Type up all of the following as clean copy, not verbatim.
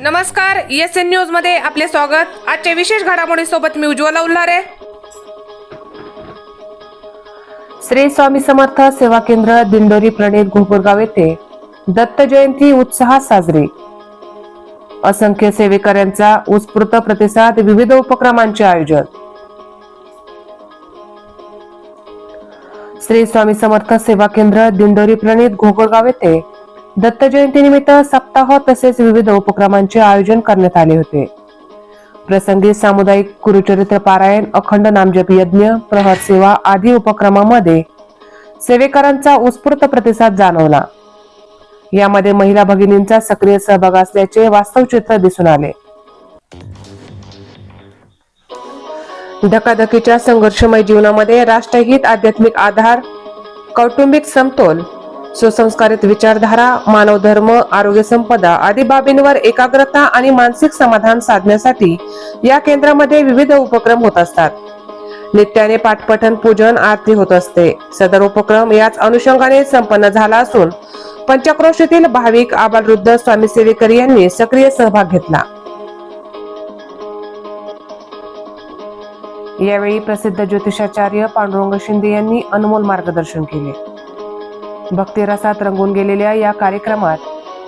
नमस्कार, ESN news मध्ये आपले स्वागत। आजच्या विशेष घडामोडी सोबत मी उज्ज्वला उल्हारे। श्री स्वामी समर्थ सेवा केंद्र दिंडोरी प्रणित घोगरगाव येथे दत्त जयंती उत्साहात साजरी। असंख्य सेवेकऱ्यांचा उत्स्फूर्त प्रतिसाद, विविध उपक्रमांचे आयोजन। श्री स्वामी समर्थ सेवा केंद्र दिंडोरी प्रणित घोगरगाव येथे दत्त जयंती निमित्त सप्ताह तसेच विविध उपक्रमांचे आयोजन करण्यात आले होते। प्रसंगी सामुदायिक गुरुचरित्र पारायण, अखंड नामजप यज्ञ, प्रहर सेवा आदी उपक्रमांमध्ये सेवेकरांचा उत्स्फूर्त प्रतिसाद जाणवला। यामध्ये महिला भगिनींचा सक्रिय सहभाग असल्याचे वास्तव चित्र दिसून आले। धकाधकीच्या संघर्षमय जीवनामध्ये राष्ट्रहित, आध्यात्मिक आधार, कौटुंबिक समतोल, सुसंस्कारित विचारधारा, मानव धर्म, आरोग्य संपदा आदी बाबींवर एकाग्रता आणि मानसिक समाधान साधण्यासाठी या केंद्रामध्ये विविध उपक्रम होत असतात। नित्याने पाठपठण, पूजन, आरती होत असते। सदर उपक्रम याच अनुषंगाने संपन्न झाला असून पंचक्रोशीतील भाविक, आबालवृद्ध, स्वामी सेवेकरी यांनी सक्रिय सहभाग घेतला। यावेळी प्रसिद्ध ज्योतिषाचार्य पांडुरंग शिंदे यांनी अनमोल मार्गदर्शन केले। भक्तिरसात रंगून गेलेल्या या कार्यक्रमात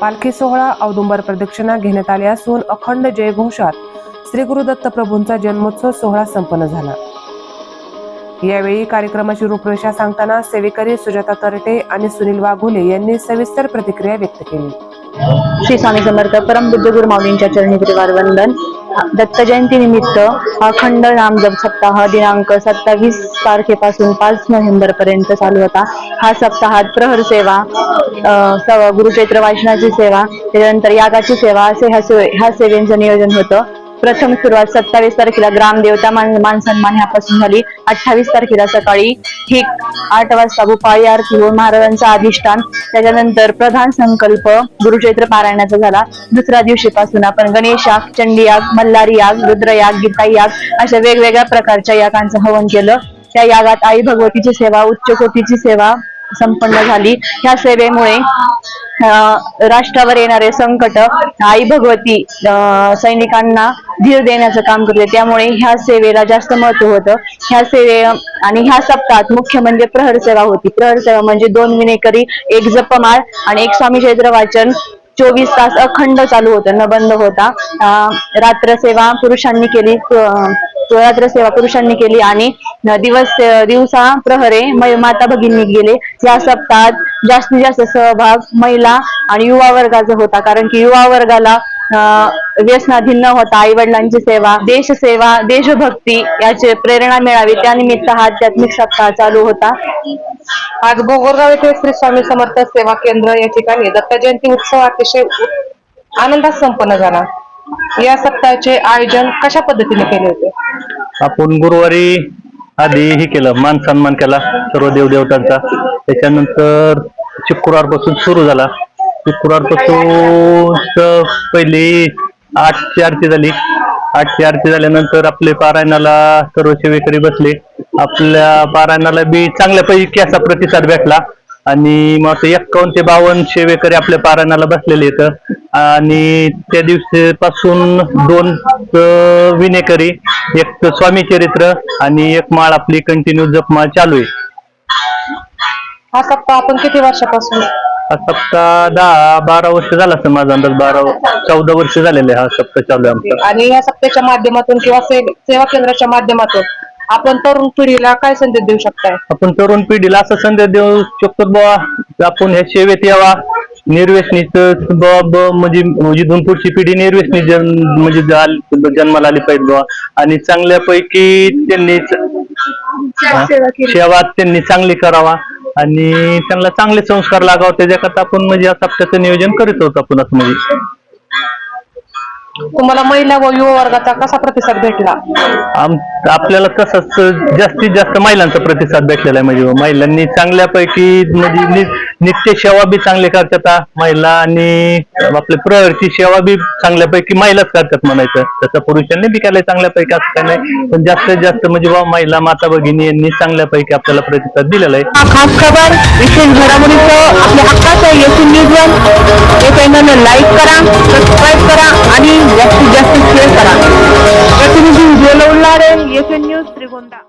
पालखी सोहळा, औदुंबर प्रदक्षिणा घेण्यात आल्या असून अखंड जयघोषात श्री गुरु दत्त प्रभूंचा जन्मोत्सव सोहळा संपन्न झाला। यावेळी कार्यक्रमाची रूपरेषा सांगताना सेवेकरी सुजाता तरटे आणि सुनील वाघोले यांनी सविस्तर प्रतिक्रिया व्यक्त केली। श्री स्वामी समर्थ परमपूज्य गुरु माऊलींच्या चरणी परिवार वंदन। दत्त जयंती निमित्त अखंड नामजप सप्ताह दिनांक 27 तारखेपासून 5 नोव्हेंबर पर्यंत चालू होता। हा सप्ताहात प्रहर सेवा, गुरुचरित्र वाचनाची सेवा, त्यानंतर यागाची सेवा असे ह्या सेवेचं नियोजन होतं। प्रथम सुरुवात 27 तारखेला ग्रामदेवता मान सन्मान ह्यापासून झाली। 28 तारखेला सकाळी ठीक 8 वाजता भूपाळी आरती होऊन महाराजांचा अधिष्ठान, त्याच्यानंतर प्रधान संकल्प गुरुचरित्र पारायणाचा झाला। दुसऱ्या दिवशीपासून आपण गणेश याग, चंडी याग, मल्हारी याग, रुद्रयाग, गीता याग अशा वेगवेगळ्या प्रकारच्या यागांचं हवन केलं। त्या यागात आई भगवतीची सेवा, उच्च कोटीची सेवा संपन्न झाली। ह्या सेवेमुळे राष्ट्रावर येणारे संकट आई भगवती सैनिकांना धीर देण्याचं काम करते, त्यामुळे ह्या सेवेला जास्त महत्व होतं। ह्या सेवे आणि ह्या सप्ताहात मुख्य म्हणजे प्रहर सेवा होती। प्रहर सेवा म्हणजे 2 विनेकरी, 1 जपमाळ आणि 1 स्वामी चरित्र वाचन 24 तास अखंड चालू होतं, न बंद होता। रात्र सेवा पुरुषांनी केली आणि दिवसा प्रहरे माता भगिनी गेले। या सप्ताहात जास्तीत जास्त सहभाग महिला आणि युवा वर्गाचा होता, कारण की युवा वर्गाला व्यसनाधीन न होता आई वडिलांची सेवा, देशसेवा, देशभक्ती याची प्रेरणा मिळावी, त्यानिमित्त हा आध्यात्मिक सप्ताह चालू होता। आज घोगरगाव येथे श्री स्वामी समर्थ सेवा केंद्र या ठिकाणी दत्त जयंती उत्सव अतिशय आनंदात संपन्न झाला। या सप्ताहाचे आयोजन कशा पद्धतीने केले होते? आपण गुरुवारी आधी हे केलं, मान सन्मान केला सर्व देवदेवतांचा। त्याच्यानंतर शुक्रवारपासून सुरू झाला। शुक्रवारपासून पहिली 8ची आरती झाली। 8ची आरती झाल्यानंतर आपले पारायणाला सर्व सेवेकरी बसले। आपल्या पारायणाला बी चांगल्यापैकी असा प्रतिसाद भेटला आणि मग 51 ते 52 सेवेकरी आपल्या पारायणाला बसलेले आहेत। आणि त्या दिवशीपासून 2 विनेकरी, 1 स्वामी चरित्र आणि 1 माळ आपली कंटिन्यू जपमाळ चालू आहे। हा सप्ताह आपण किती वर्षापासून? हा सप्ताह 10-12 वर्ष झाला असं माझा अंदाज, 14 वर्ष झालेले हा सप्ताह चालू आहे आमचा। आणि या सप्ताहाच्या माध्यमातून किंवा सेवा केंद्राच्या माध्यमातून आपण तरुण पिढीला काय संदेश देऊ शकताय? आपण तरुण पिढीला असा संदेश देऊ शकतो बाबा, आपण ह्या सेवेत यावा, निर्व्यसनीच म्हणजे इथून पुढची पिढी निर्व्यसनी म्हणजे जन्माला आली पाहिजे बाबा, आणि चांगल्यापैकी त्यांनी सेवा त्यांनी चांगली करावा आणि त्यांना चांगले संस्कार लागावं, त्याच्याकरता आपण म्हणजे या सप्ताहाचं नियोजन करीत होतो आपण असं। म्हणजे तुम्हाला महिला व युवा वर्गाचा कसा प्रतिसाद भेटला? आपल्याला तसंच जास्तीत जास्त महिलांचा प्रतिसाद भेटलेला आहे। म्हणजे महिलांनी चांगल्यापैकी म्हणजे नित्य सेवा बी चांगली करतात महिला, आणि आपल्या प्रहरची सेवा बी चांगल्यापैकी महिलाच करतात म्हणायचं। तसं पुरुषांनी बी केलंय चांगल्यापैकी, असं काय नाही, पण जास्तीत जास्त म्हणजे महिला माता भगिनी यांनी चांगल्यापैकी आपल्याला प्रतिसाद दिलेला आहे। खास खबर विशेष घडामोडीचं आपल्या हक्काचं ESN न्यूज वर लाईक करा, सबस्क्राईब करा आणि विजन न्यूज श्रीगोंदा.